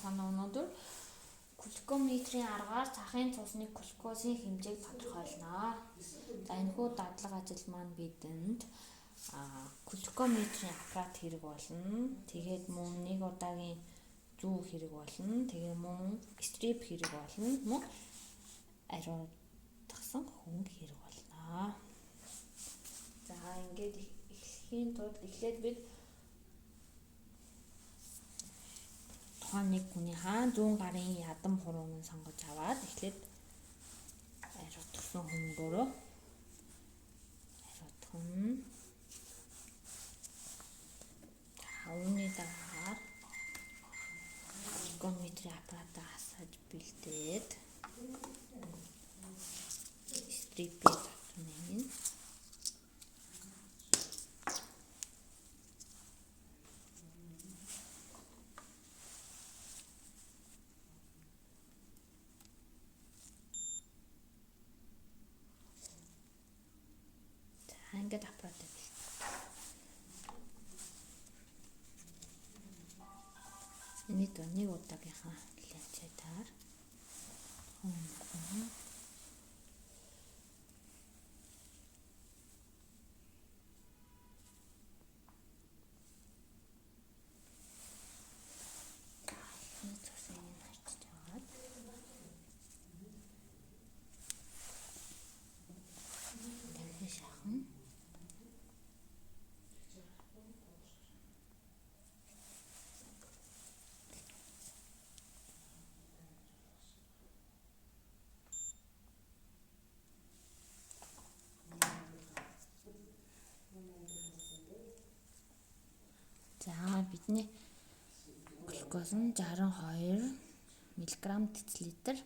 санаа өнөөдөр глюкометрийн аргаар цахим цусны глюкозын хэмжээг тодорхойлно. За энэхүү дадлага ажил маань бидэнд глюкометрийн аппарат хэрэг болно. Тэгээд мөн нэг удаагийн зүү хэрэг болно. Тэгээд мөн стрип хэрэг болно. Мөн ариутгасан хөнгө хэрэг болно. За ингээд эхлэхийн тулд эхлээд бид тухайн нэг хүний 100 гарын ядам хурууг нь сонгож аваад эхлээд ариутгасан хөнгөөрөө ариутгана. Үүний дараагаар глюкометрийн аппаратаа асааж бэлдээд стрипийг татна. Ингээд аппаратаа энэ нэг удаагийнхаа ланцетаар бидний глюкоз нь 62 мг/дл